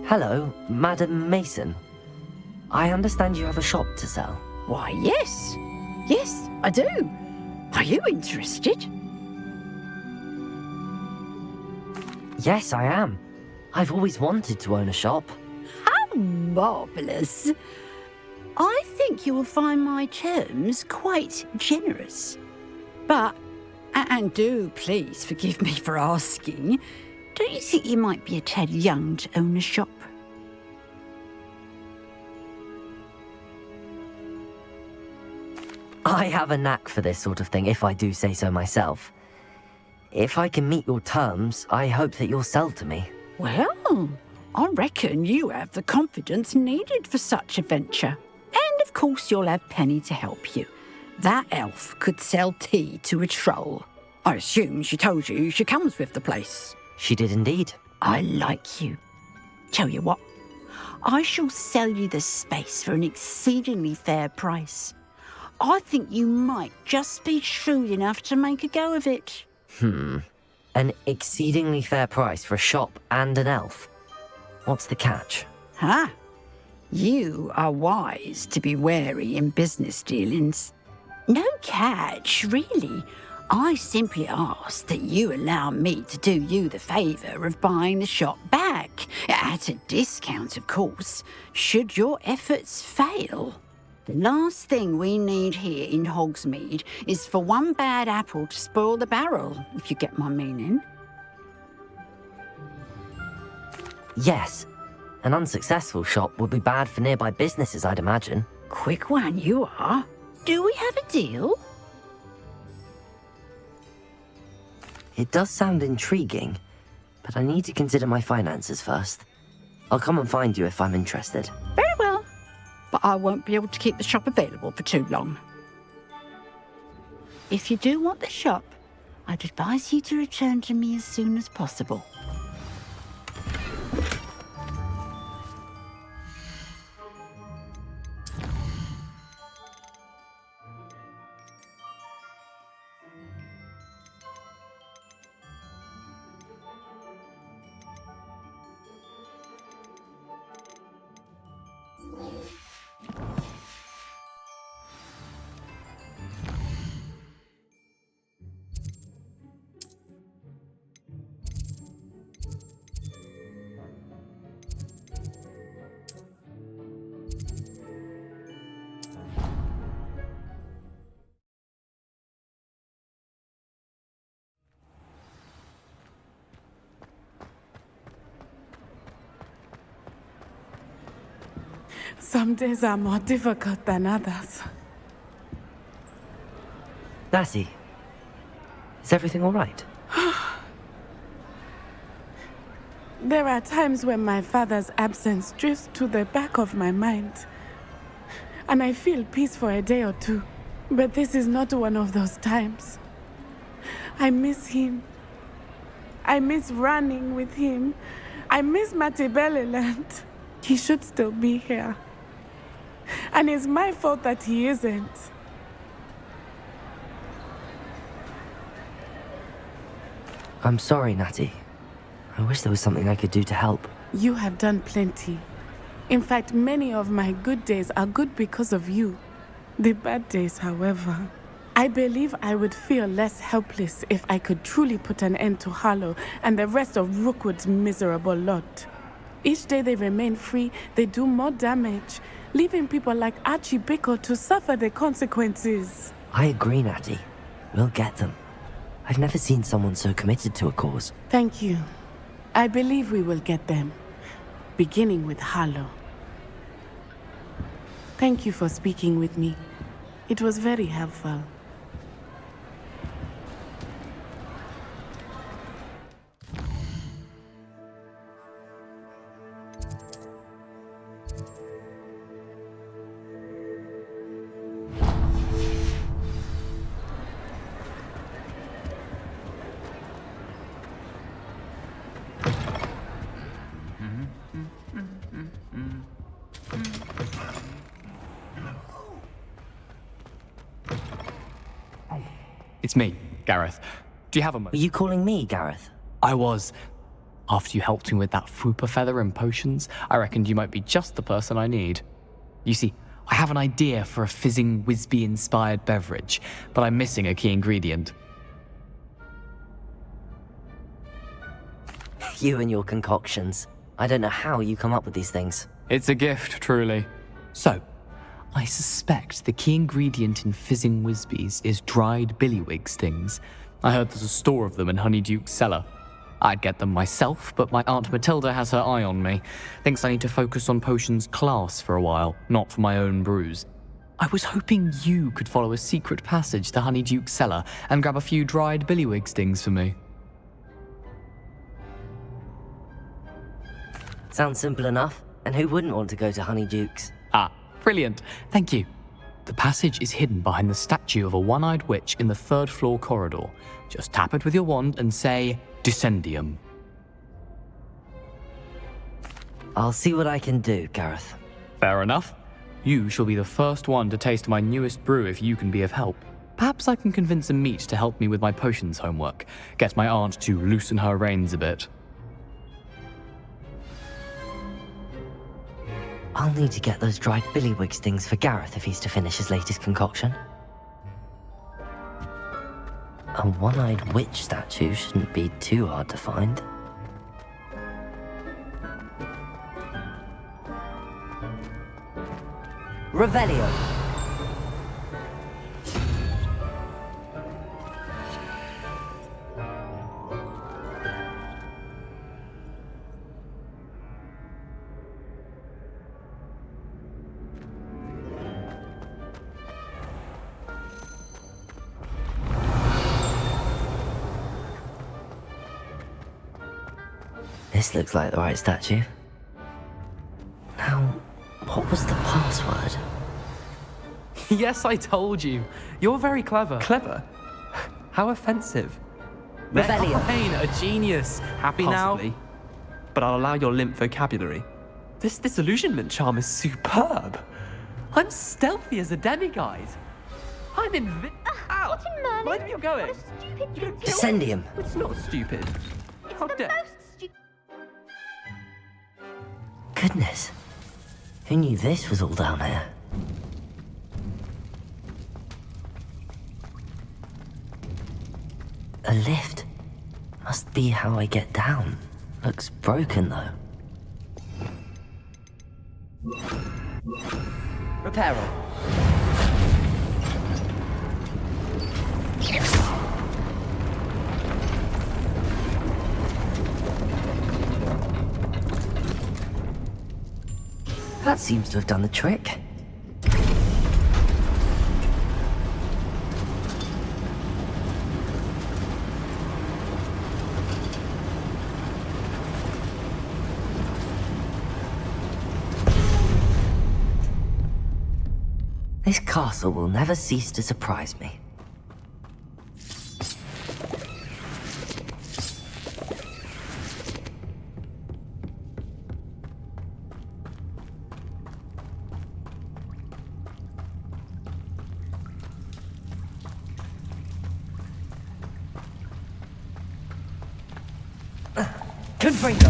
Hello, Madam Mason. I understand you have a shop to sell. Why, yes. Yes, I do. Are you interested? Yes, I am. I've always wanted to own a shop. How marvellous. I think you will find my terms quite generous. But, and do please forgive me for asking, don't you think you might be a tad young to own a shop? I have a knack for this sort of thing, if I do say so myself. If I can meet your terms, I hope that you'll sell to me. Well, I reckon you have the confidence needed for such a venture. And of course you'll have Penny to help you. That elf could sell tea to a troll. I assume she told you she comes with the place. She did indeed. I like you. Tell you what, I shall sell you the space for an exceedingly fair price. I think you might just be shrewd enough to make a go of it. An exceedingly fair price for a shop and an elf. What's the catch? Ah, you are wise to be wary in business dealings. No catch, really. I simply ask that you allow me to do you the favour of buying the shop back, at a discount, of course, should your efforts fail. The last thing we need here in Hogsmeade is for one bad apple to spoil the barrel, if you get my meaning. Yes. An unsuccessful shop would be bad for nearby businesses, I'd imagine. Quick one you are. Do we have a deal? It does sound intriguing, but I need to consider my finances first. I'll come and find you if I'm interested. Very well. But I won't be able to keep the shop available for too long. If you do want the shop, I'd advise you to return to me as soon as possible. Some days are more difficult than others. Lassie, is everything all right? There are times when my father's absence drifts to the back of my mind, and I feel peace for a day or two. But this is not one of those times. I miss him. I miss running with him. I miss Mattibeleland. He should still be here. And it's my fault that he isn't. I'm sorry, Natty. I wish there was something I could do to help. You have done plenty. In fact, many of my good days are good because of you. The bad days, however, I believe I would feel less helpless if I could truly put an end to Harlow and the rest of Rookwood's miserable lot. Each day they remain free, they do more damage, leaving people like Archie Bickle to suffer the consequences. I agree, Natty. We'll get them. I've never seen someone so committed to a cause. Thank you. I believe we will get them, beginning with Harlow. Thank you for speaking with me. It was very helpful. it's me, Gareth. Do you have a Were moment? you calling me, Gareth? I was. After you helped me with that Fupa feather and potions, I reckoned you might be just the person I need. You see, I have an idea for a fizzing Whizbee-inspired beverage, but I'm missing a key ingredient. You and your concoctions. I don't know how you come up with these things. It's a gift, truly. So, I suspect the key ingredient in fizzing Whizbees is dried billywig stings. I heard there's a store of them in Honeyduke's cellar. I'd get them myself, but my Aunt Matilda has her eye on me. Thinks I need to focus on potions class for a while, not for my own brews. I was hoping you could follow a secret passage to Honeyduke's cellar and grab a few dried billywig stings for me. Sounds simple enough. And who wouldn't want to go to Honeyduke's? Ah, brilliant. Thank you. The passage is hidden behind the statue of a one-eyed witch in the third-floor corridor. Just tap it with your wand and say, Descendium. I'll see what I can do, Gareth. Fair enough. You shall be the first one to taste my newest brew if you can be of help. Perhaps I can convince a meat to help me with my potions homework. Get my aunt to loosen her reins a bit. I'll need to get those dried billywig stings for Gareth if he's to finish his latest concoction. A one-eyed witch statue shouldn't be too hard to find. Revelio. This looks like the right statue. Now, what was the password? Yes, I told you. You're very clever. Clever? How offensive. Revelio. Fine, a genius. Happy Possibly. now? But I'll allow your limp vocabulary. This disillusionment charm is superb. I'm stealthy as a demiguise. I'm Ow! What in merlin? Mind where you're going. What a stupid trick. Descendium. It's not stupid. It's How the dare- most stupid. Goodness. Who knew this was all down here? A lift. Must be how I get down. Looks broken though. Reparo. That seems to have done the trick. This castle will never cease to surprise me. Confringo.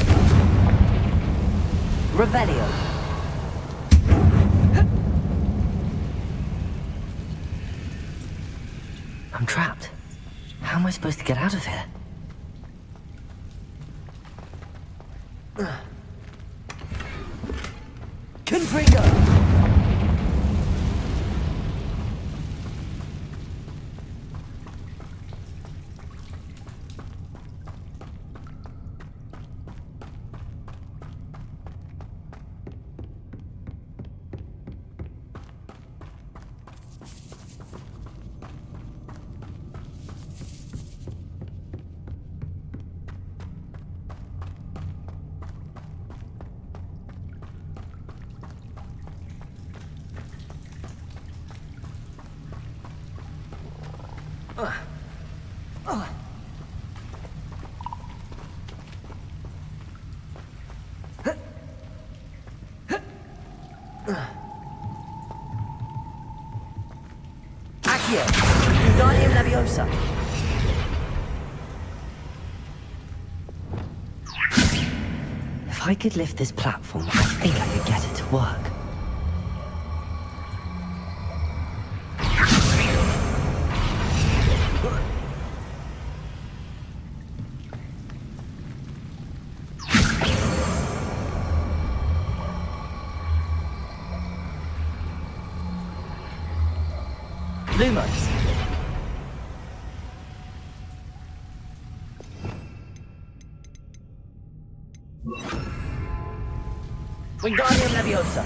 Revelio. I'm trapped. How am I supposed to get out of here? Confringo. Accio. Wingardium Leviosa. If I could lift this platform, I think I could get it to work. Lumos. Wingardium Leviosa.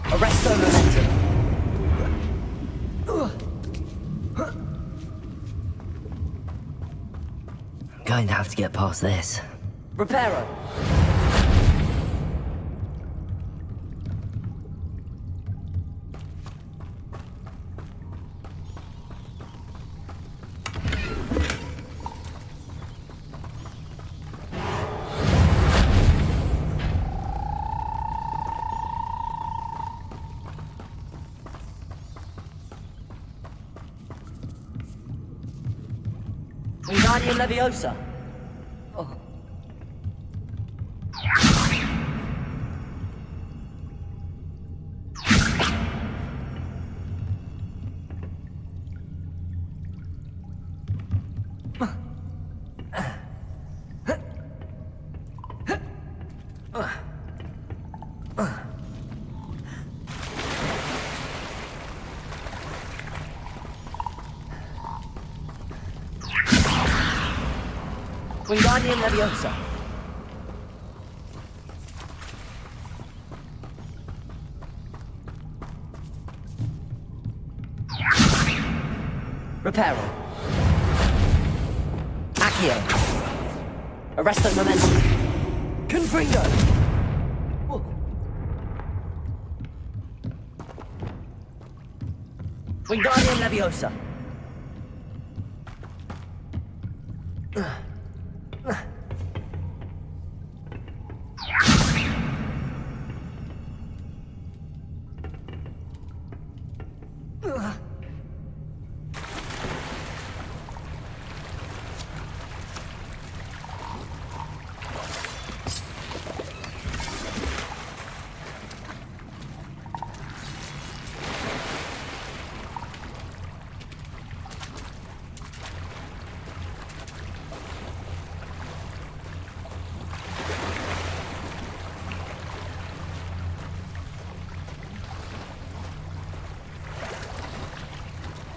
Arresto Momentum. I'm going to have to get past this. Reparo. Wingardium Leviosa. Oh. Wingardium Leviosa. Reparo. Accio. Arresto Momentum. Confringo. Wingardium Leviosa.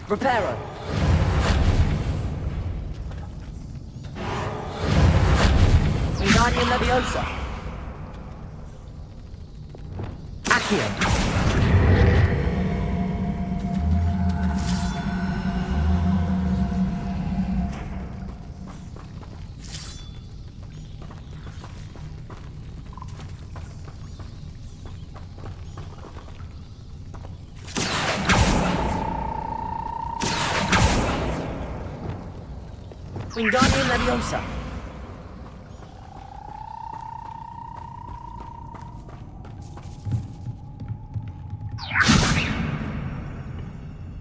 Reparo. Wingardium Leviosa. Accio. Wingardium Leviosa.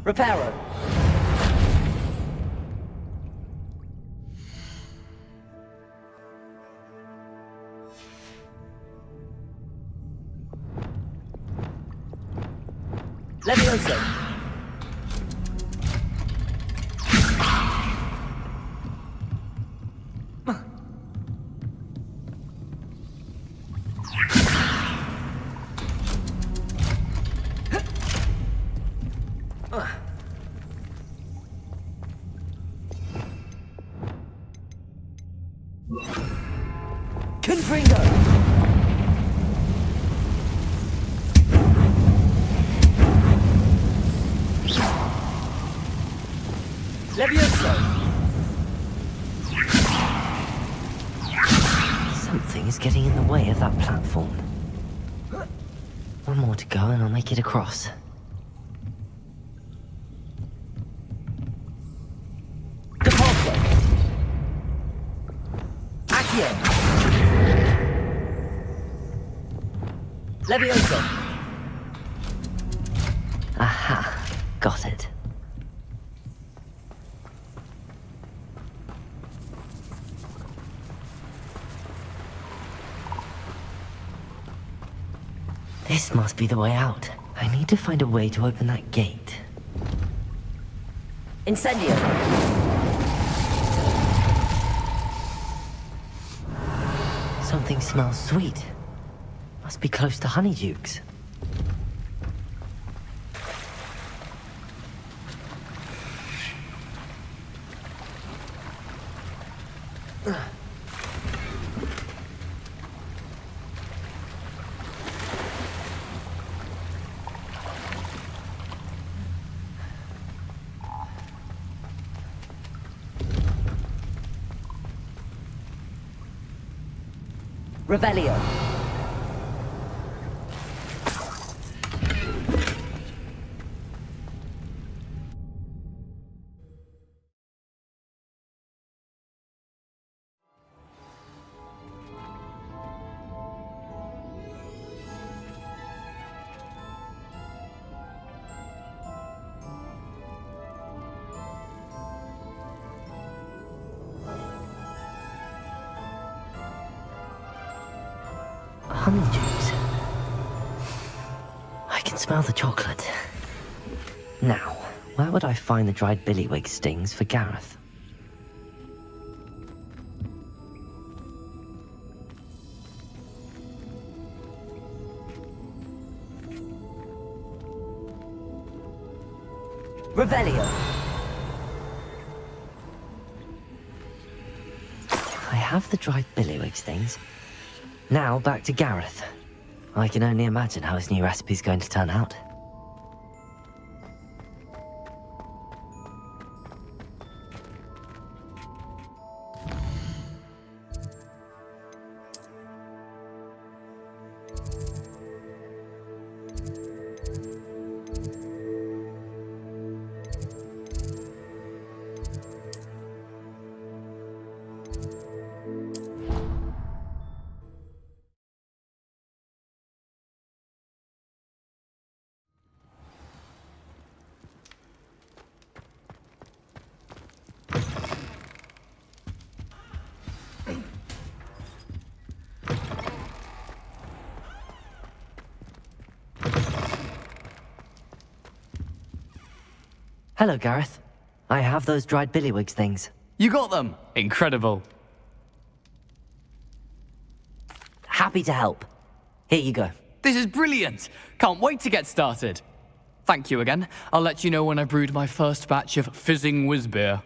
Reparo. Leviosa. Confringo. Leviosa. Something is getting in the way of that platform. One more to go and I'll make it across. Depulso. Accio. Leviosa. Got it. This must be the way out. I need to find a way to open that gate. Incendio! Something smells sweet. Must be close to Honeydukes. Revelio. Honeydukes. I can smell the chocolate. Now, where would I find the dried billywig stings for Gareth? Revelio. I have the dried billywig stings. Now, back to Gareth. I can only imagine how his new recipe's going to turn out. Hello, Gareth. I have those dried billywig things. You got them! Incredible. Happy to help. Here you go. This is brilliant! Can't wait to get started. Thank you again. I'll let you know when I brewed my first batch of fizzing whizbeer.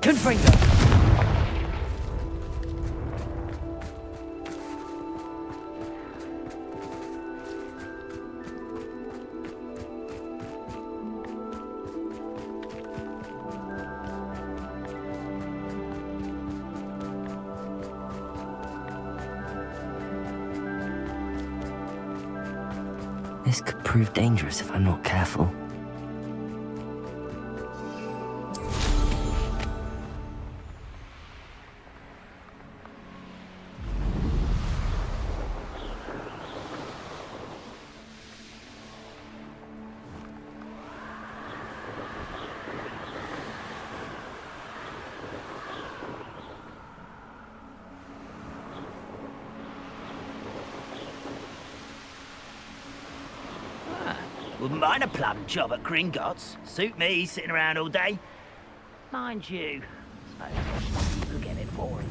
Confringo! This could prove dangerous if I'm not careful. Wouldn't mind a plum job at Gringotts. Suit me, sitting around all day. Mind you, I suppose you could get it boring.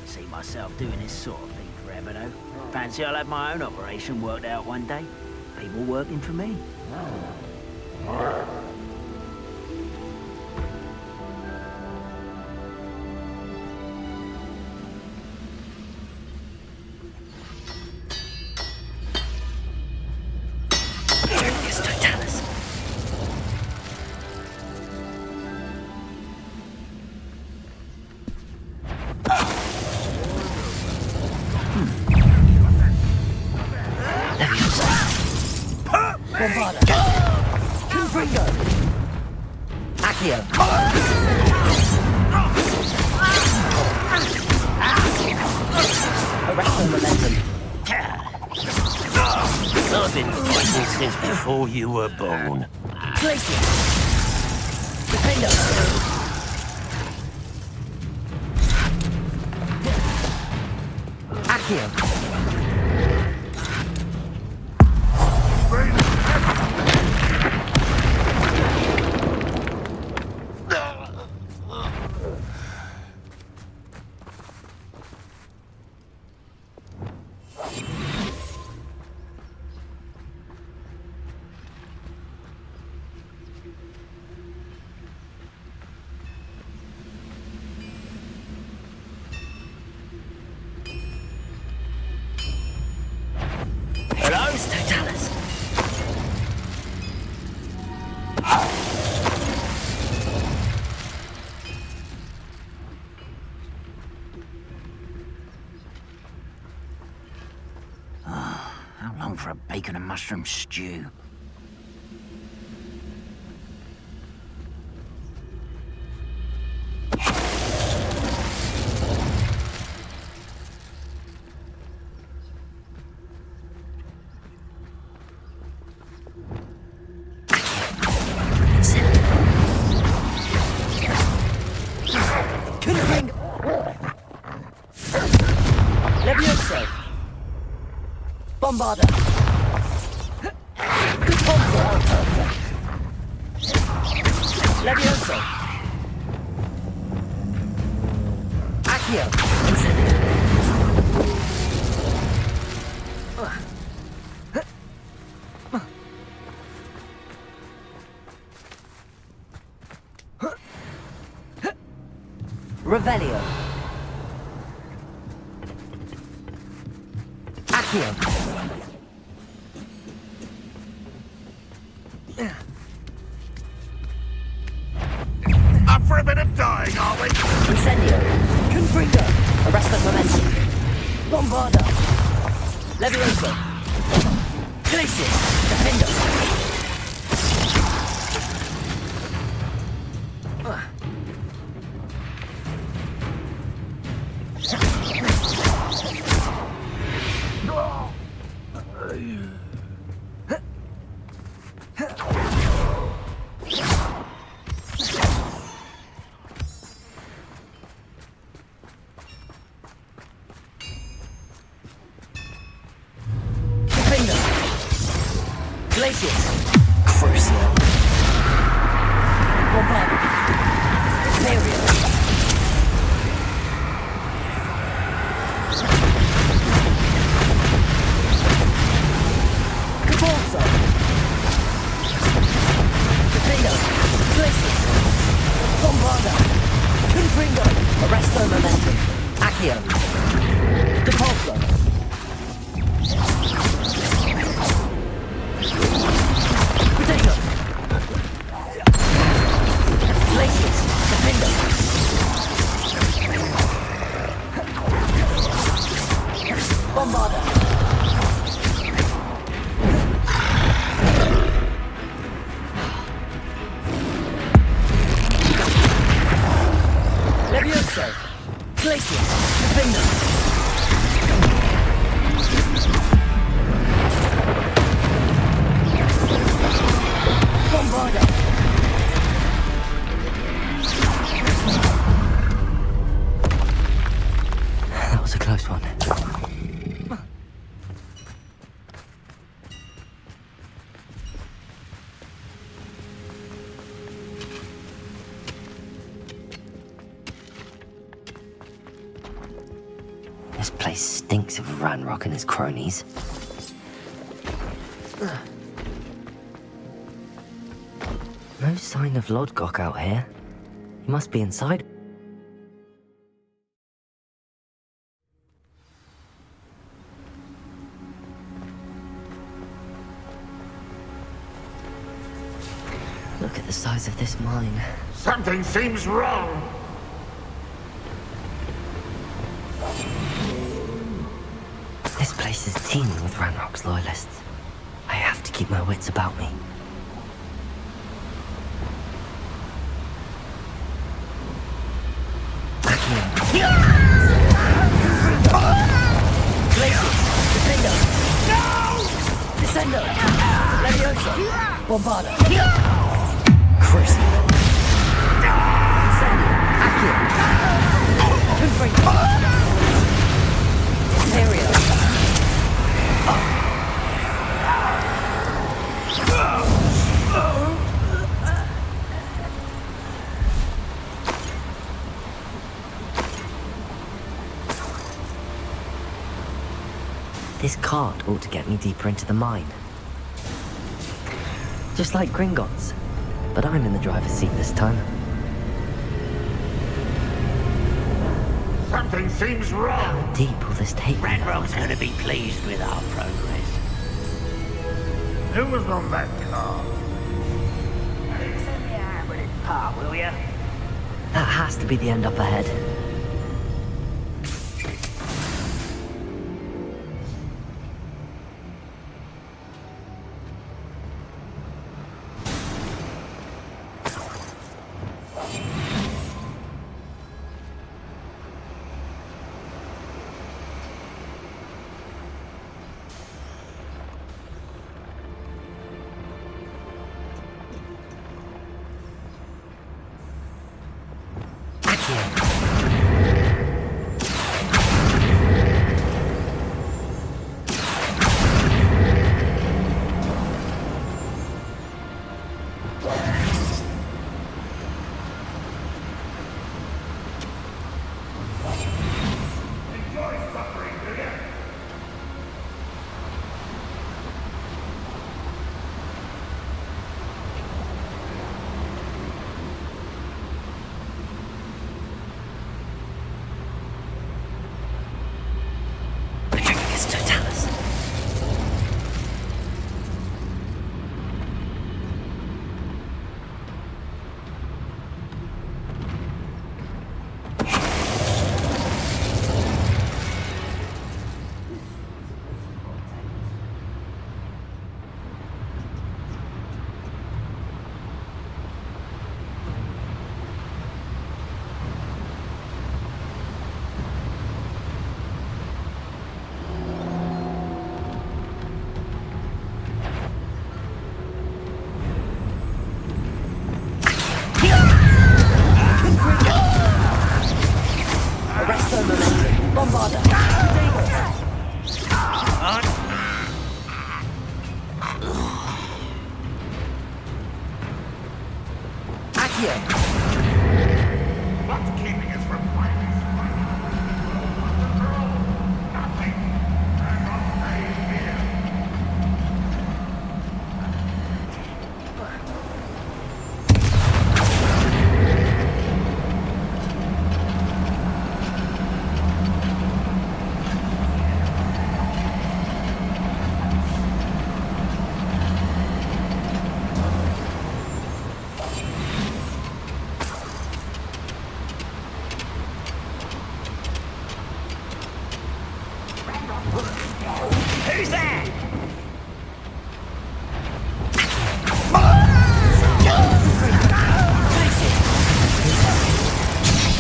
See myself doing this sort of thing forever, though. Fancy I'll have my own operation worked out one day. People working for me. I've been fighting since before you were born. Place it! Defender! Accio! How long for a bacon and mushroom stew? Bombarder! Good sponsor! Levioso! Accio! Revelio! Accio! Up for a bit of dying, are we? Incendio! Confringo! Arrest of momentum! Bombarda! Levioso! Glacius! Defender! Glacius! Crucio! Bombarda! Imperial! That was a close one. This place stinks of Ranrock and his cronies. No sign of Lodgok out here. He must be inside. Look at the size of this mine. Something seems wrong. This place is teeming with Ranrock's loyalists. I have to keep my wits about me. This cart ought to get me deeper into the mine. Just like Gringotts, but I'm in the driver's seat this time. Something seems wrong. How deep will this take me? Ranrock's gonna be pleased with our progress. Who was on that car? Send me out with its part, will ya? That has to be the end up ahead. What's keeping us from fighting? Nothing. I'm not playing here. Who's there?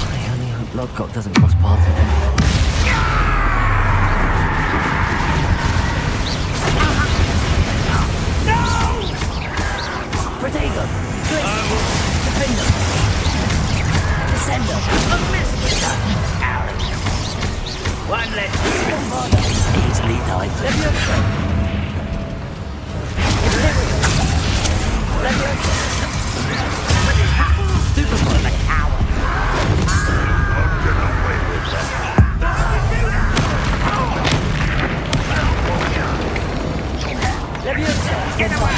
I only hope Lodgok doesn't cross paths with him. Protego! Defender! Descender! One less. Easily died. Superboy, the coward. Won't get away with that. Get away!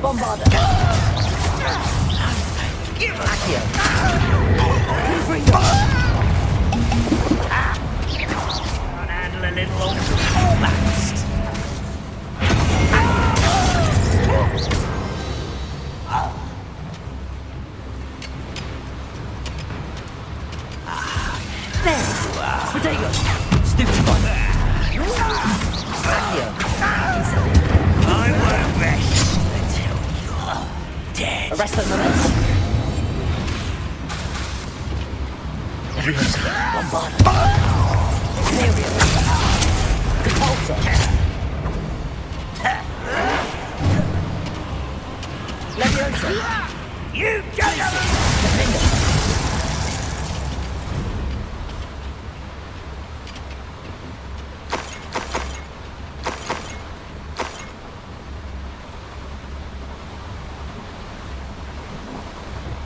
Bombarder! Accio! Can't handle a little almost. There you are! Protego! Stupefy! Accio! I won't rest until you're dead. Arrest the momentum! Bombarder! Imperial! Repulsor! Leviosa! You juggernaut! Defender!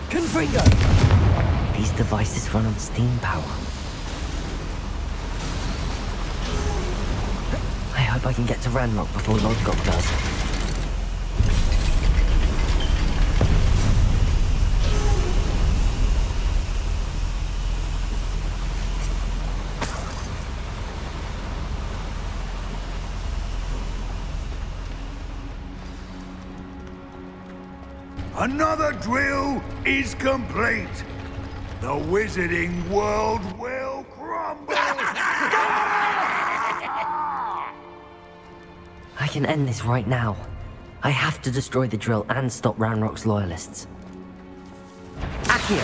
Confringo! These devices run on steam power. I hope I can get to Ranrock before Lodgok does. Another drill is complete. The wizarding world will crumble. I can end this right now. I have to destroy the drill and stop Ranrock's loyalists. Accio!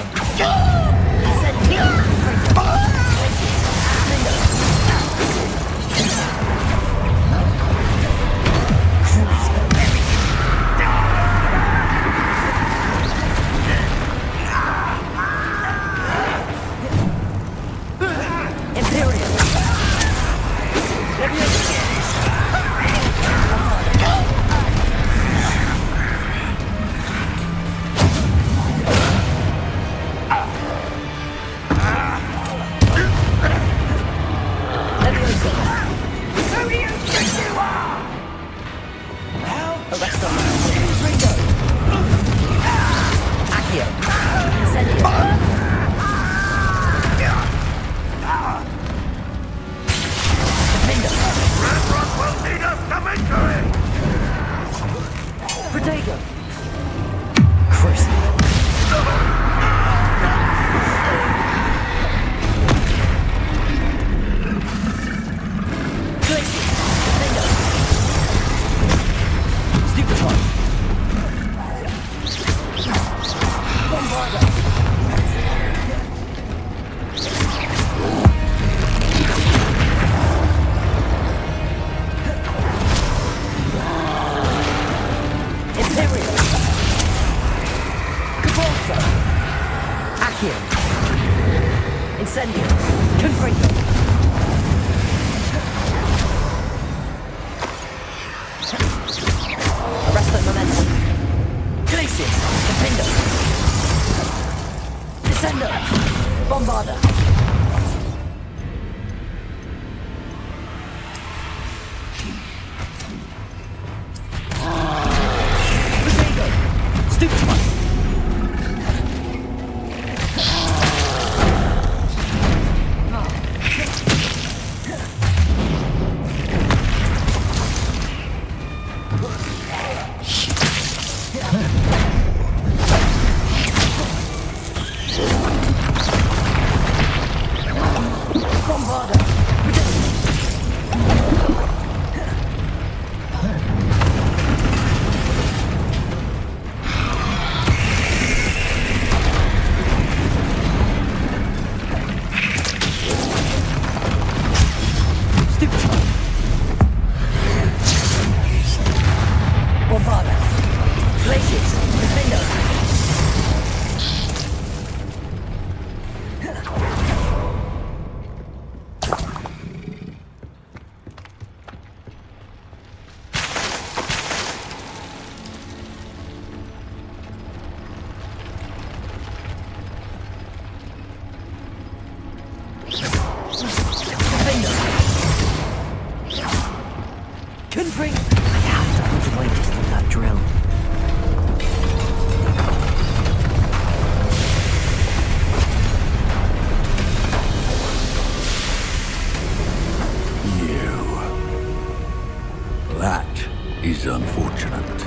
is unfortunate.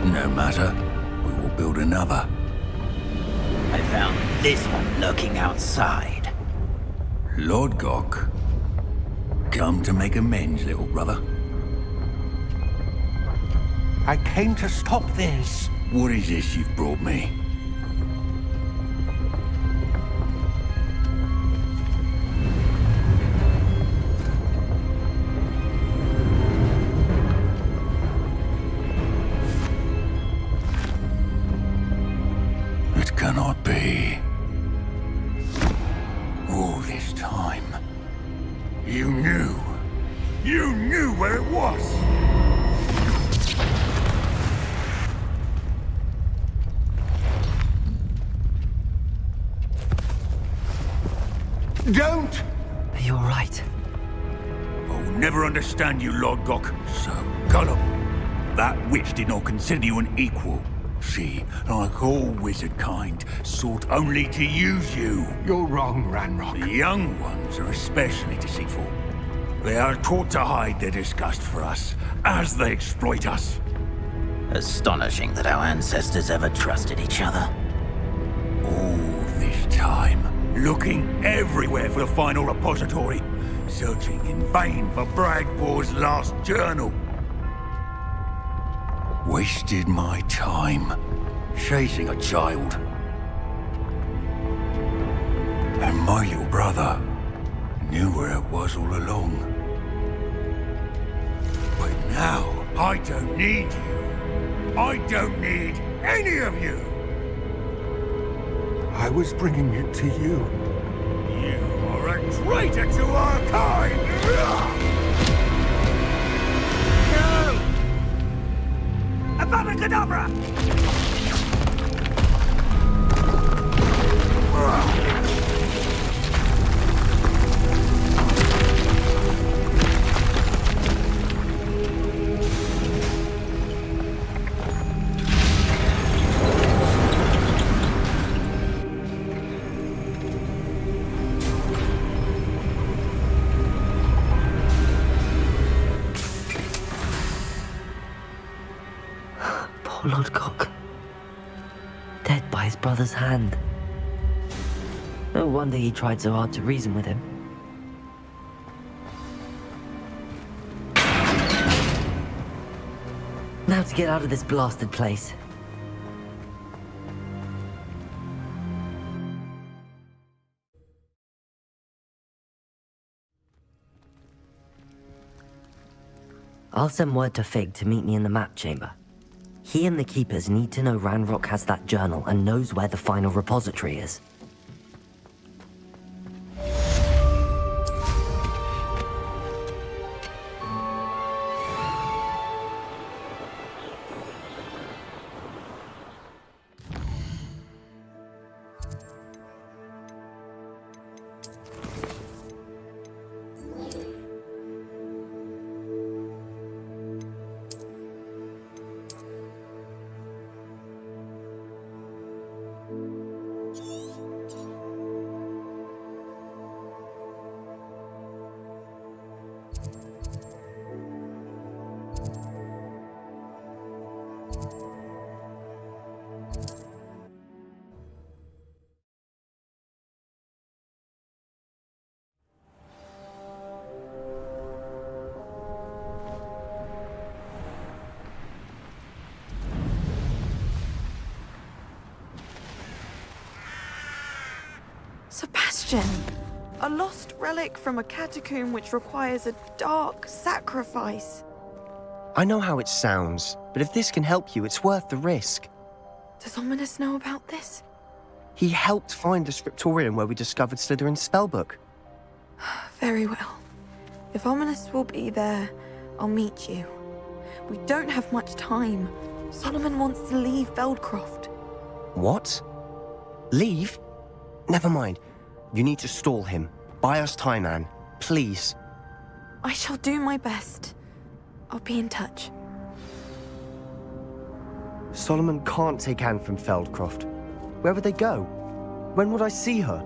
No matter, we will build another. I found this one lurking outside. Lord Gok, come to make amends, little brother. I came to stop this. What is this you've brought me? It cannot be. All this time, you knew. You knew where it was. Don't! You're right. I'll never understand you, Lord Gok. So gullible. That witch did not consider you an equal. She, like all wizard kind, sought only to use you. You're wrong, Ranrock. The young ones are especially deceitful. They are taught to hide their disgust for us, as they exploit us. Astonishing that our ancestors ever trusted each other. All this time, looking everywhere for the final repository, searching in vain for Bragbor's last journal. Wasted my time chasing a child. And my little brother knew where it was all along. But now, I don't need you. I don't need any of you. I was bringing it to you. You are a traitor to our kind! No! Abracadabra! Poor Lord Gok. Dead by his brother's hand. No wonder he tried so hard to reason with him. Now to get out of this blasted place. I'll send word to Fig to meet me in the map chamber. He and the Keepers need to know Ranrock has that journal and knows where the final repository is. Sebastian! A lost relic from a catacomb which requires a dark sacrifice. I know how it sounds, but if this can help you, it's worth the risk. Does Ominous know about this? He helped find the scriptorium where we discovered Slytherin's spellbook. Very well. If Ominous will be there, I'll meet you. We don't have much time. Solomon wants to leave Feldcroft. What? Leave? Never mind. You need to stall him. Buy us time, Anne. Please. I shall do my best. I'll be in touch. Solomon can't take Anne from Feldcroft. Where would they go? When would I see her?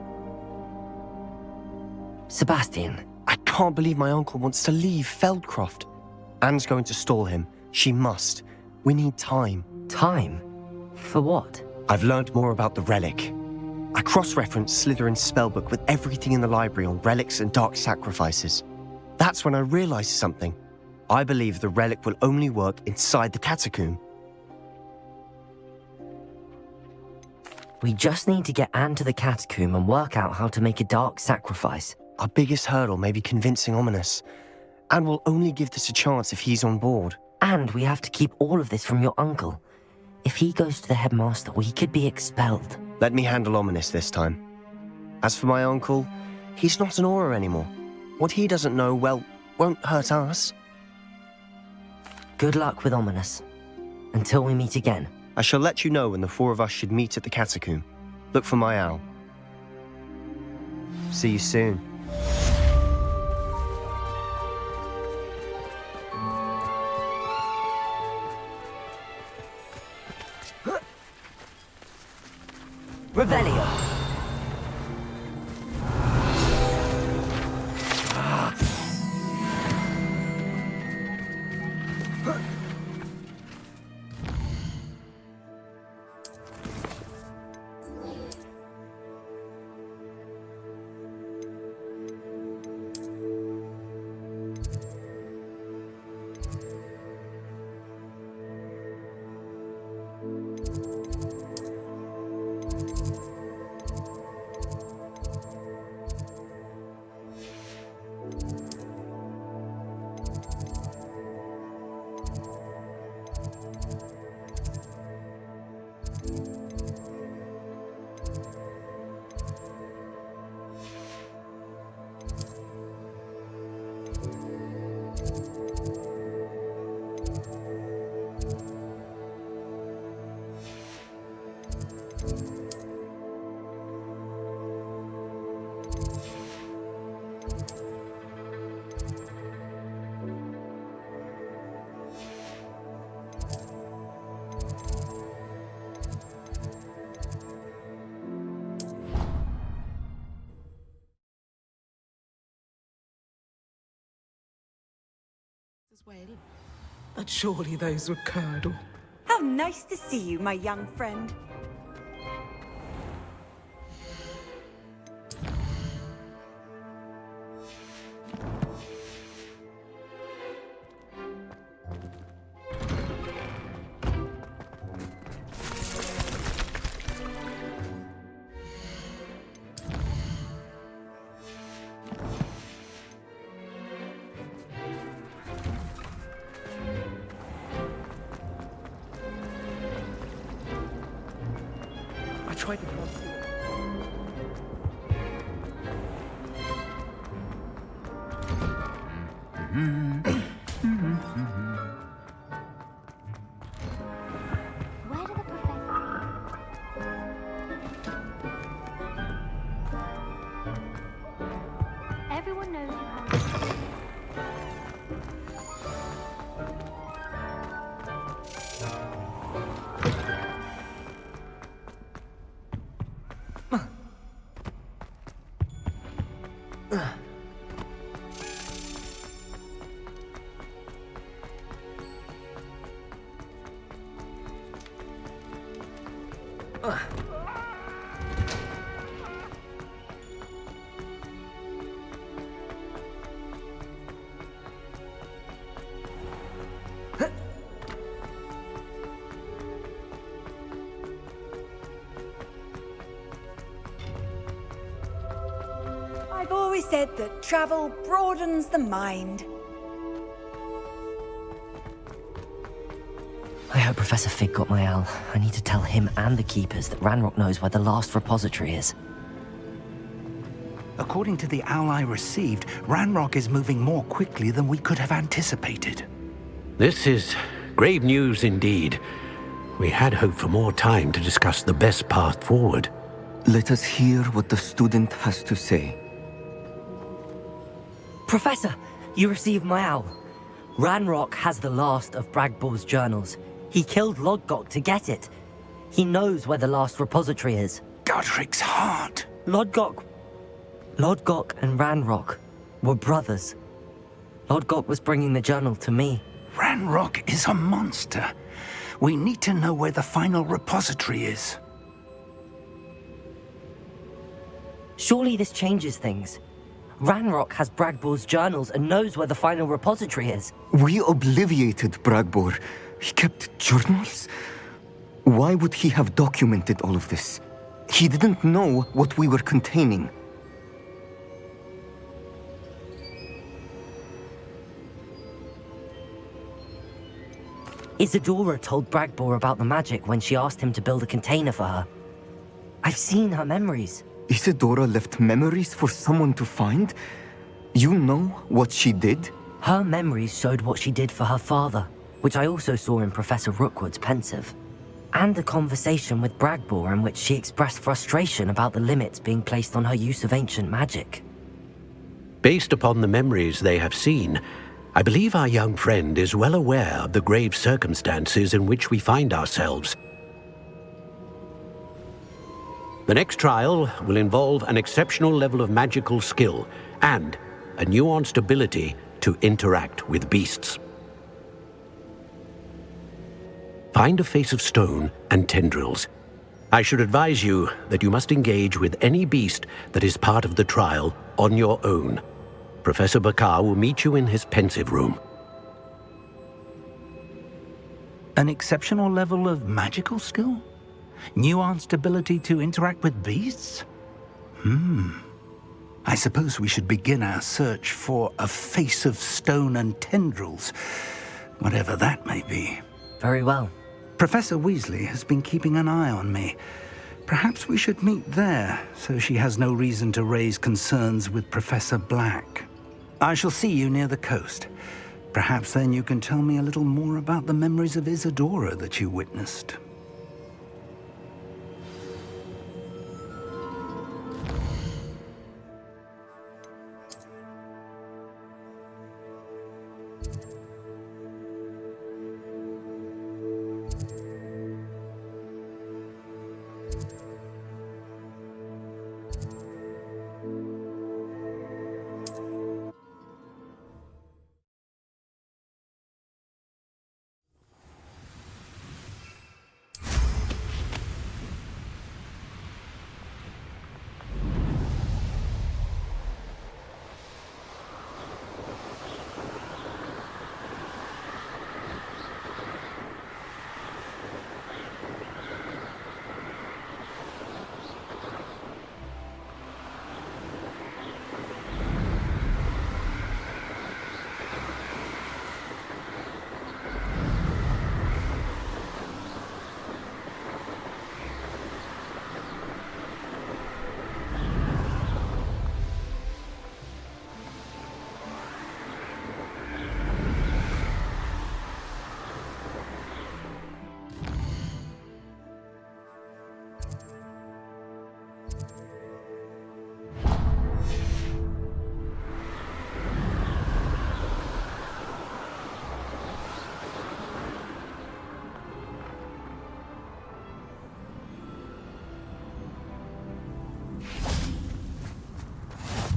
Sebastian. I can't believe my uncle wants to leave Feldcroft. Anne's going to stall him. She must. We need time. Time? For what? I've learned more about the relic. I cross-referenced Slytherin's spellbook with everything in the library on relics and dark sacrifices. That's when I realized something. I believe the relic will only work inside the catacomb. We just need to get Anne to the catacomb and work out how to make a dark sacrifice. Our biggest hurdle may be convincing Ominous. And we'll only give this a chance if he's on board. And we have to keep all of this from your uncle. If he goes to the headmaster, we could be expelled. Let me handle Ominous this time. As for my uncle, he's not an Auror anymore. What he doesn't know, well, won't hurt us. Good luck with Ominous. Until we meet again. I shall let you know when the four of us should meet at the catacomb. Look for my owl. See you soon. Revelio. But surely those were curdle. How nice to see you, my young friend. Tried to cross Where did the professor... Everyone knows you have... I've always said that travel broadens the mind. I hope Professor Fig got my owl. I need to tell him and the Keepers that Ranrock knows where the last repository is. According to the owl I received, Ranrock is moving more quickly than we could have anticipated. This is grave news indeed. We had hoped for more time to discuss the best path forward. Let us hear what the student has to say. Professor, you received my owl. Ranrock has the last of Bragbor's journals. He killed Lodgok to get it. He knows where the last repository is. Godric's heart. Lodgok and Ranrock were brothers. Lodgok was bringing the journal to me. Ranrock is a monster. We need to know where the final repository is. Surely this changes things. Ranrock has Bragbor's journals and knows where the final repository is. We obliviated Bragbor. He kept journals? Why would he have documented all of this? He didn't know what we were containing. Isadora told Bragbor about the magic when she asked him to build a container for her. I've seen her memories. Isadora left memories for someone to find? You know what she did? Her memories showed what she did for her father, which I also saw in Professor Rookwood's pensive. And a conversation with Bragbor in which she expressed frustration about the limits being placed on her use of ancient magic. Based upon the memories they have seen, I believe our young friend is well aware of the grave circumstances in which we find ourselves. The next trial will involve an exceptional level of magical skill and a nuanced ability to interact with beasts. Find a face of stone and tendrils. I should advise you that you must engage with any beast that is part of the trial on your own. Professor Bakar will meet you in his pensive room. An exceptional level of magical skill? Nuanced ability to interact with beasts? I suppose we should begin our search for a face of stone and tendrils, whatever that may be. Very well. Professor Weasley has been keeping an eye on me. Perhaps we should meet there, so she has no reason to raise concerns with Professor Black. I shall see you near the coast. Perhaps then you can tell me a little more about the memories of Isadora that you witnessed.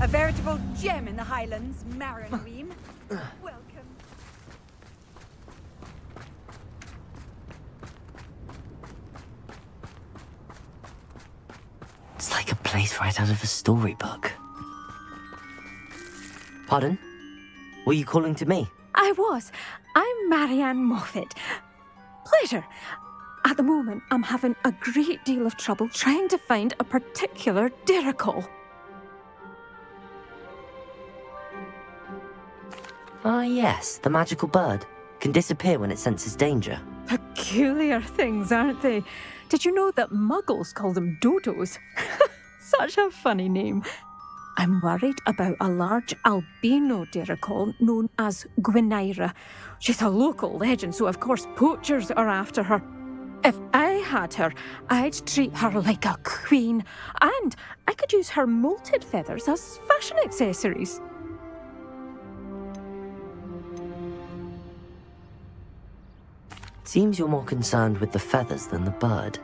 A veritable gem in the Highlands, Marin. Welcome. It's like a place right out of a storybook. Pardon? Were you calling to me? I was. I'm Marianne Moffat. Pleasure. At the moment, I'm having a great deal of trouble trying to find a particular Dirical. Ah, yes, the magical bird. Can disappear when it senses danger. Peculiar things, aren't they? Did you know that Muggles call them dodos? Such a funny name. I'm worried about a large albino Dirical known as Gwynaira. She's a local legend, so of course poachers are after her. If I had her, I'd treat her like a queen, and I could use her molted feathers as fashion accessories. Seems you're more concerned with the feathers than the bird.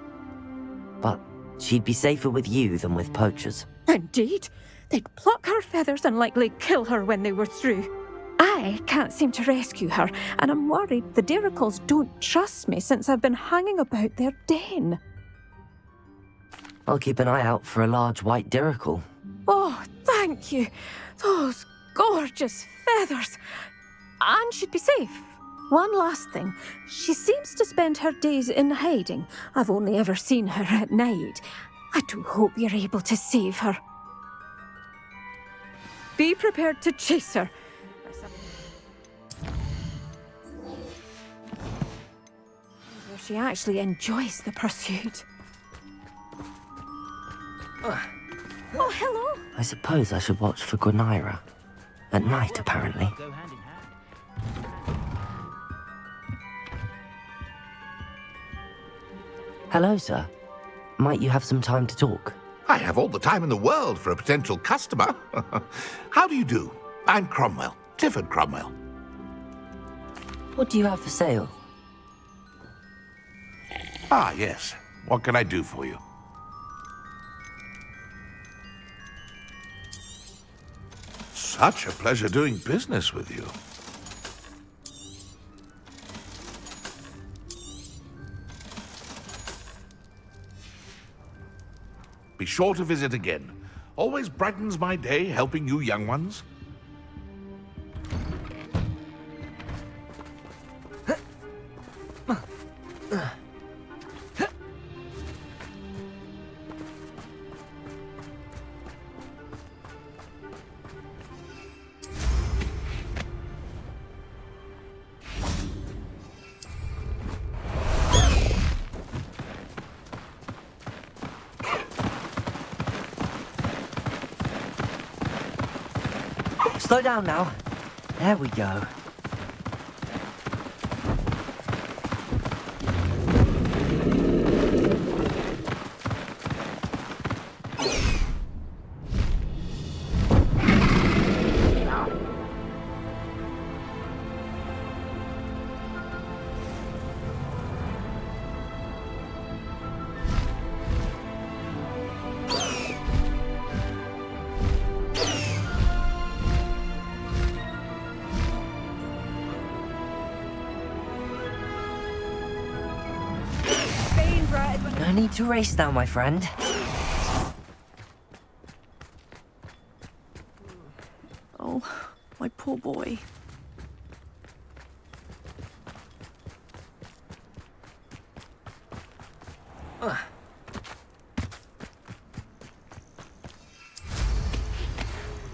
But she'd be safer with you than with poachers. Indeed. They'd pluck her feathers and likely kill her when they were through. I can't seem to rescue her, and I'm worried the Diricals don't trust me since I've been hanging about their den. I'll keep an eye out for a large white dirical. Oh, thank you. Those gorgeous feathers. And she'd be safe. One last thing. She seems to spend her days in hiding. I've only ever seen her at night. I do hope you're able to save her. Be prepared to chase her. She actually enjoys the pursuit. Oh, hello. I suppose I should watch for Granira. At night, apparently. Hello, sir. Might you have some time to talk? I have all the time in the world for a potential customer. How do you do? I'm Cromwell, Clifford Cromwell. What do you have for sale? Ah, yes. What can I do for you? Such a pleasure doing business with you. Be sure to visit again. Always brightens my day helping you young ones. Slow down now. There we go. No need to race now, my friend. Oh, my poor boy.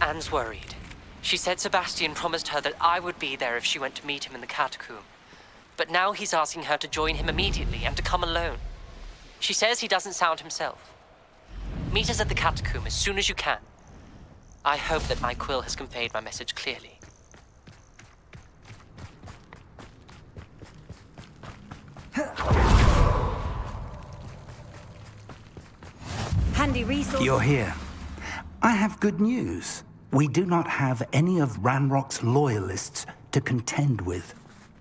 Anne's worried. She said Sebastian promised her that I would be there if she went to meet him in the catacomb. But now he's asking her to join him immediately and to come alone. She says he doesn't sound himself. Meet us at the catacomb as soon as you can. I hope that my quill has conveyed my message clearly. Handy resource. You're here. I have good news. We do not have any of Ranrock's loyalists to contend with.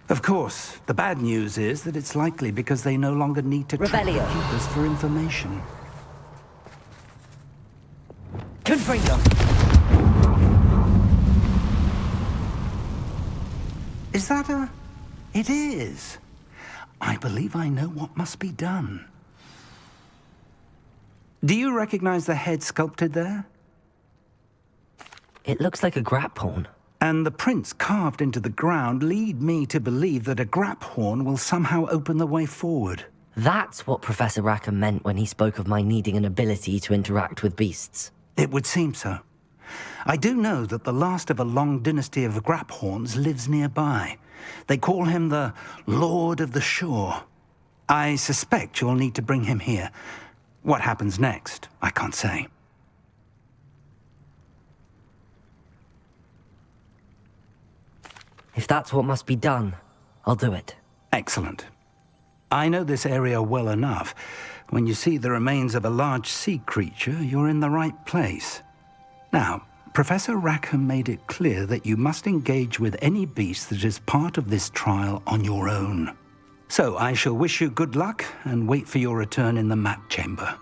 Of course, the bad news is that it's likely because they no longer need to track the keepers for information. Confringo! Is that a... It is. I believe I know what must be done. Do you recognize the head sculpted there? It looks like a Graphorn. And the prints carved into the ground lead me to believe that a Graphorn will somehow open the way forward. That's what Professor Rackham meant when he spoke of my needing an ability to interact with beasts. It would seem so. I do know that the last of a long dynasty of Graphorns lives nearby. They call him the Lord of the Shore. I suspect you'll need to bring him here. What happens next, I can't say. If that's what must be done, I'll do it. Excellent. I know this area well enough. When you see the remains of a large sea creature, you're in the right place. Now, Professor Rackham made it clear that you must engage with any beast that is part of this trial on your own. So I shall wish you good luck and wait for your return in the map chamber.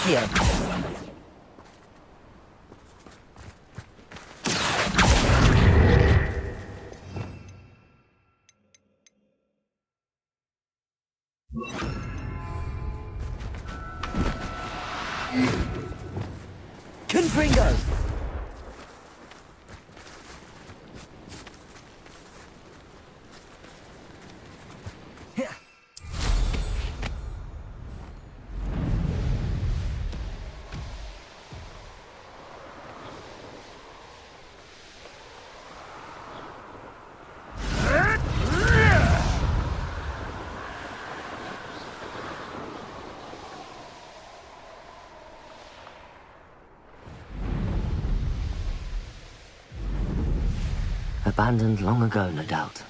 Accio. Confringo! Abandoned long ago, no doubt.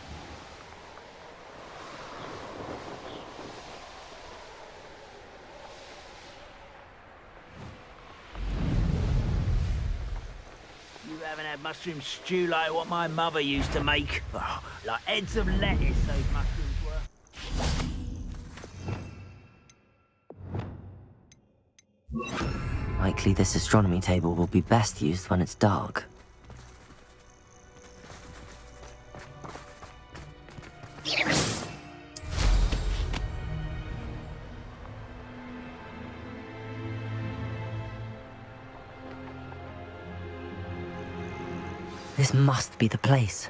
You haven't had mushroom stew like what my mother used to make. Oh, like heads of lettuce, those mushrooms were. Likely this astronomy table will be best used when it's dark. This must be the place.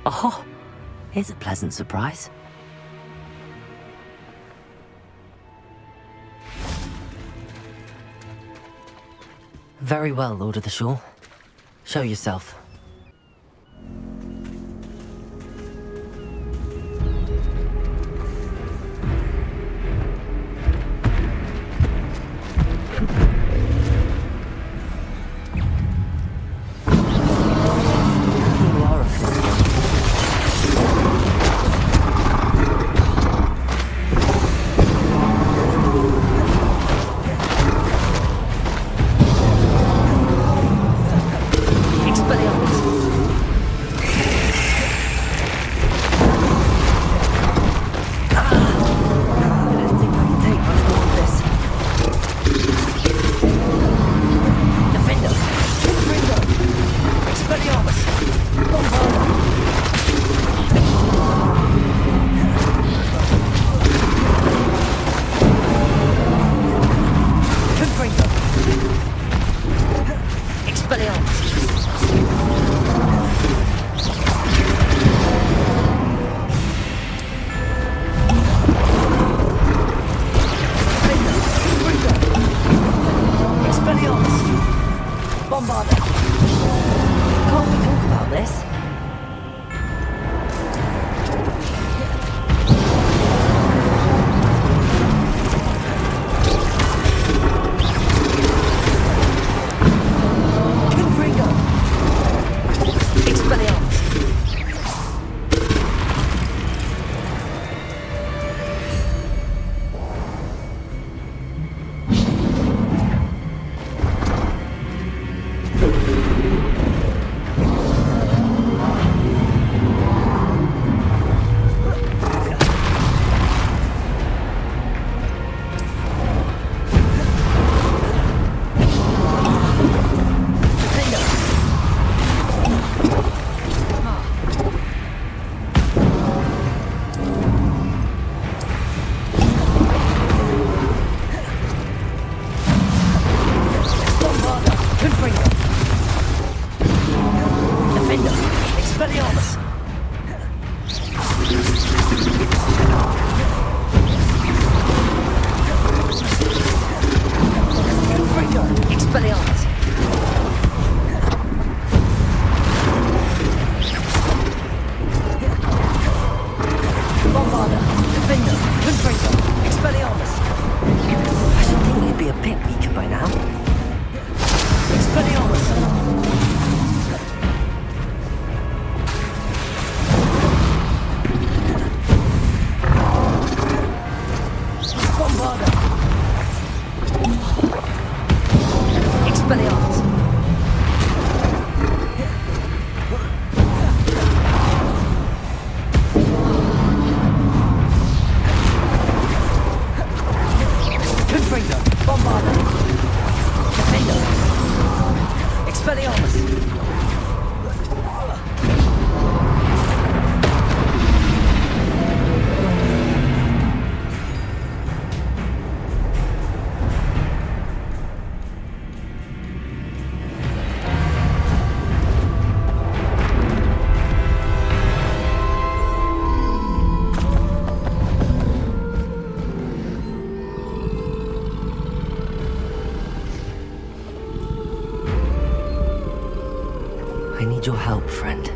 Oh, here's a pleasant surprise. Very well, Lord of the Shore. Show yourself. need your help, friend.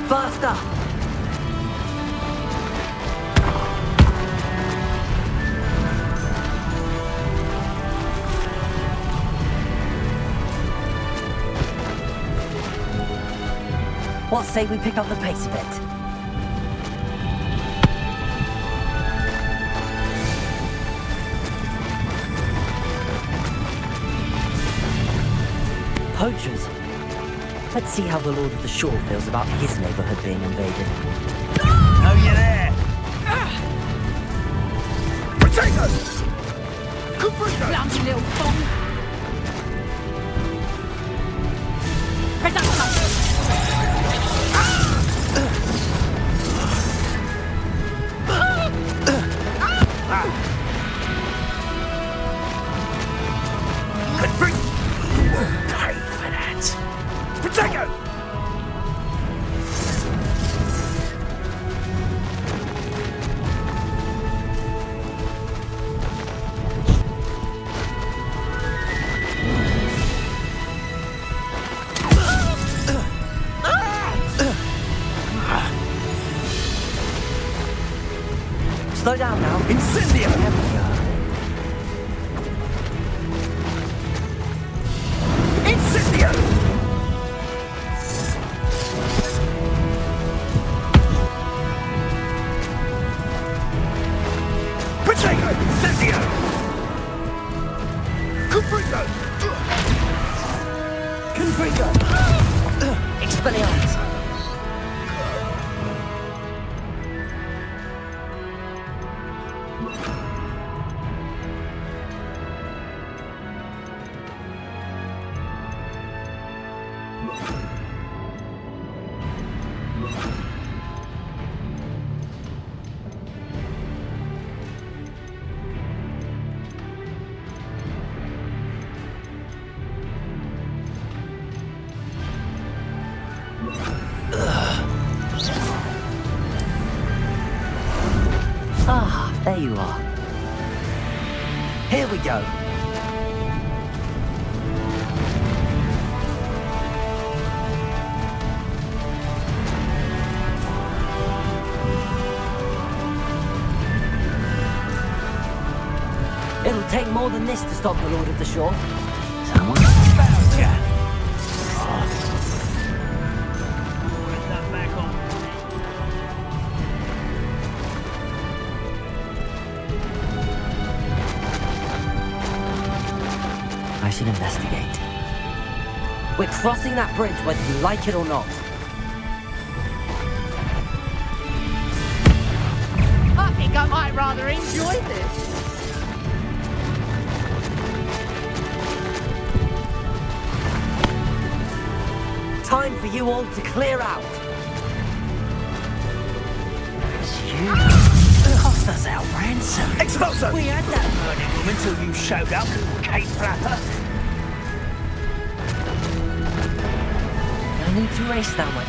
Faster! What say we pick up the pace a bit? Poachers. Let's see how the Lord of the Shore feels about his neighborhood being invaded. Oh, you're there! Potatoes! Clumsy little fong. Pay for that! Potato! Slow down now. Incendio! There we go. Incendio! Potato! Incendio! Confringo! Confringo! Expelliarmus! Ah, there you are. Here we go. It'll take more than this to stop the Lord of the Shore. Someone found ya! I should investigate. We're crossing that bridge whether you like it or not. I think I might rather enjoy this. Time for you all to clear out. You cost us our ransom. Expulso! We had that burning room until you showed up, Kate Flapper. I need to race that way.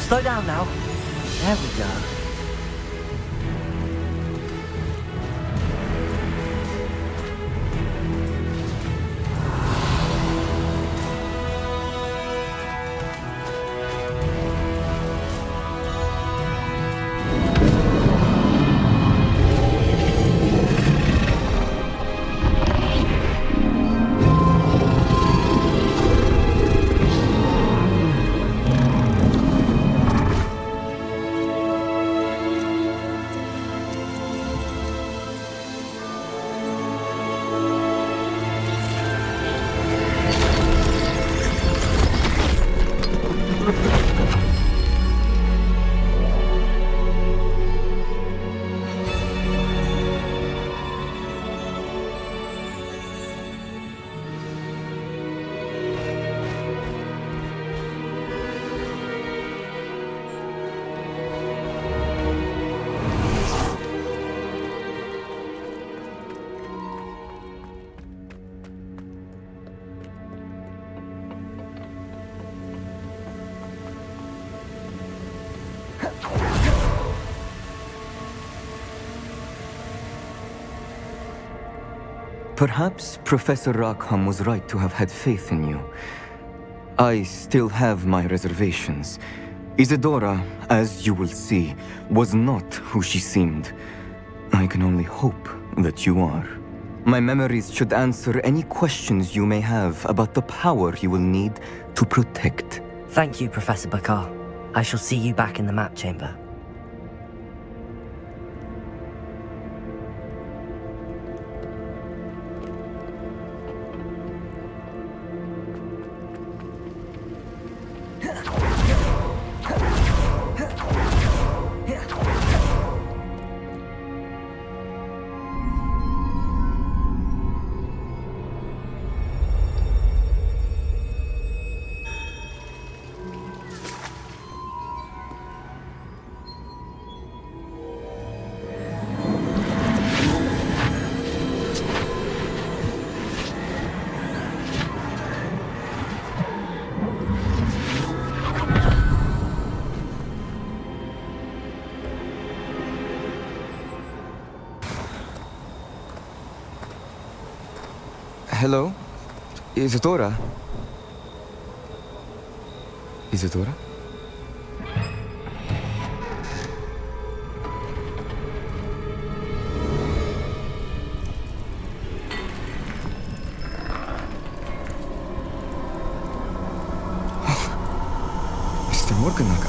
Slow down now. There we go. Perhaps Professor Rackham was right to have had faith in you. I still have my reservations. Isadora, as you will see, was not who she seemed. I can only hope that you are. My memories should answer any questions you may have about the power you will need to protect. Thank you, Professor Bakar. I shall see you back in the map chamber. Hello? Isadora? Isadora? Mr. Morganach,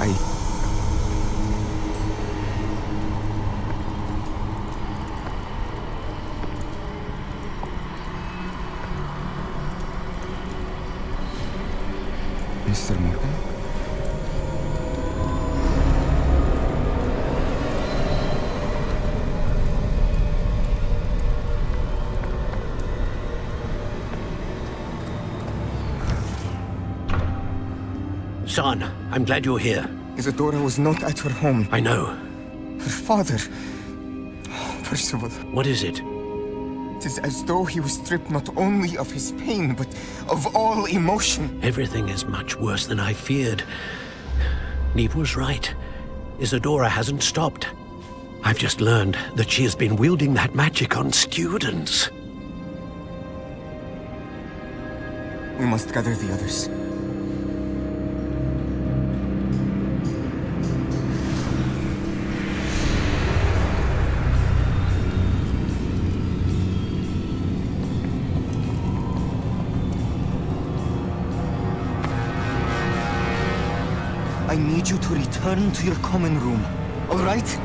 Mr. Morgan? Son, I'm glad you're here. Isadora was not at her home. I know. Her father... Percival. What is it? It is as though he was stripped not only of his pain, but of all emotion. Everything is much worse than I feared. Neve was right. Isadora hasn't stopped. I've just learned that she has been wielding that magic on students. We must gather the others. I need you to return to your common room, all right?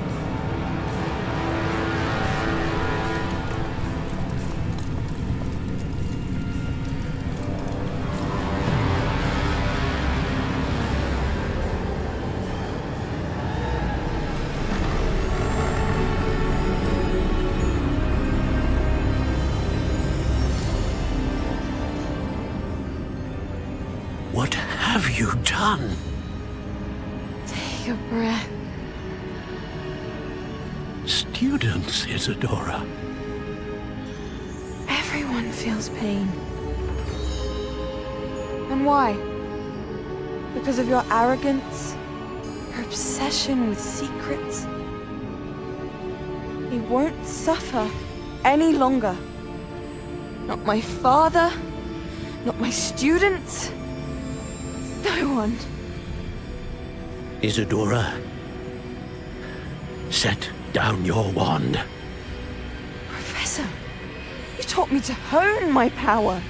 What have you done? Take a breath. Students, Isadora. Everyone feels pain. And why? Because of your arrogance? Your obsession with secrets? He won't suffer any longer. Not my father, not my students, no one. Isadora, set down your wand. Professor, you taught me to hone my power,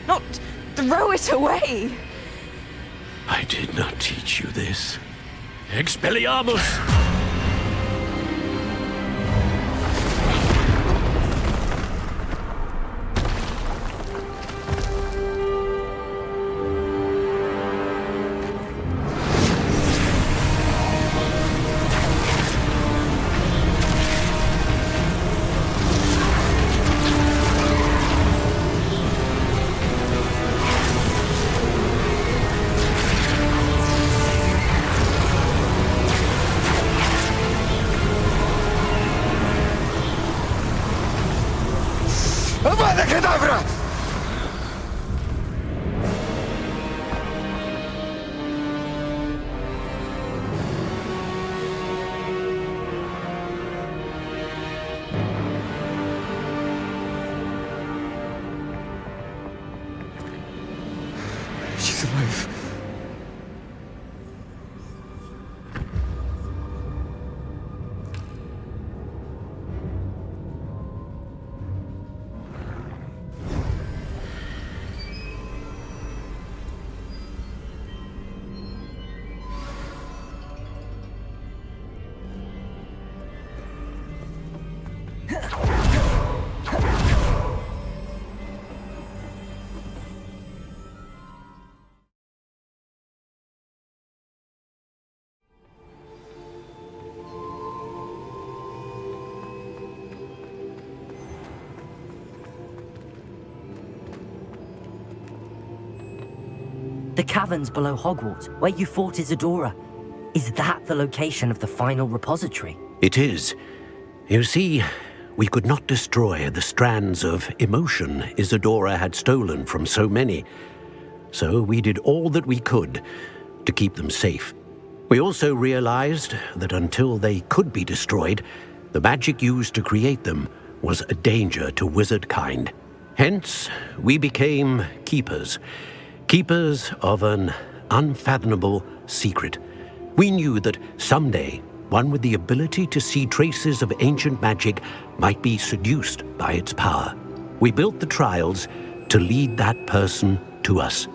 not throw it away. I did not teach you this. Expelliarmus! The caverns below Hogwarts, where you fought Isadora. Is that the location of the final repository? It is. You see, we could not destroy the strands of emotion Isadora had stolen from so many. So we did all that we could to keep them safe. We also realized that until they could be destroyed, the magic used to create them was a danger to wizard kind. Hence, we became keepers. Keepers of an unfathomable secret. We knew that someday, one with the ability to see traces of ancient magic might be seduced by its power. We built the trials to lead that person to us,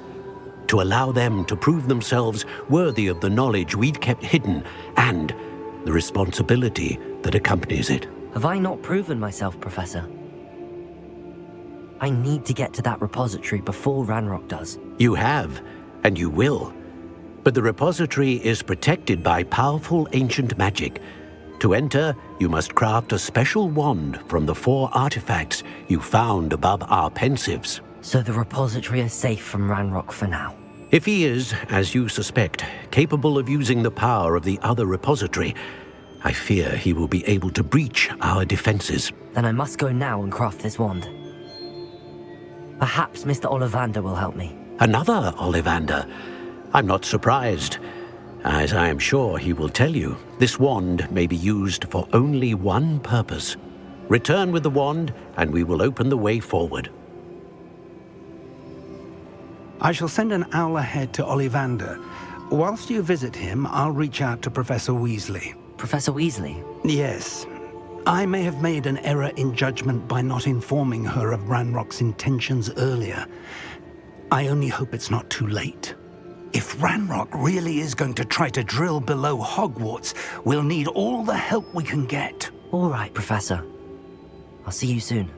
to allow them to prove themselves worthy of the knowledge we'd kept hidden and the responsibility that accompanies it. Have I not proven myself, Professor? I need to get to that repository before Ranrock does. You have, and you will. But the repository is protected by powerful ancient magic. To enter, you must craft a special wand from the 4 artifacts you found above our pensives. So the repository is safe from Ranrock for now. If he is, as you suspect, capable of using the power of the other repository, I fear he will be able to breach our defenses. Then I must go now and craft this wand. Perhaps Mr. Ollivander will help me. Another Ollivander? I'm not surprised. As I am sure he will tell you, this wand may be used for only one purpose. Return with the wand, and we will open the way forward. I shall send an owl ahead to Ollivander. Whilst you visit him, I'll reach out to Professor Weasley. Professor Weasley? Yes. I may have made an error in judgment by not informing her of Ranrock's intentions earlier. I only hope it's not too late. If Ranrock really is going to try to drill below Hogwarts, we'll need all the help we can get. All right, Professor. I'll see you soon.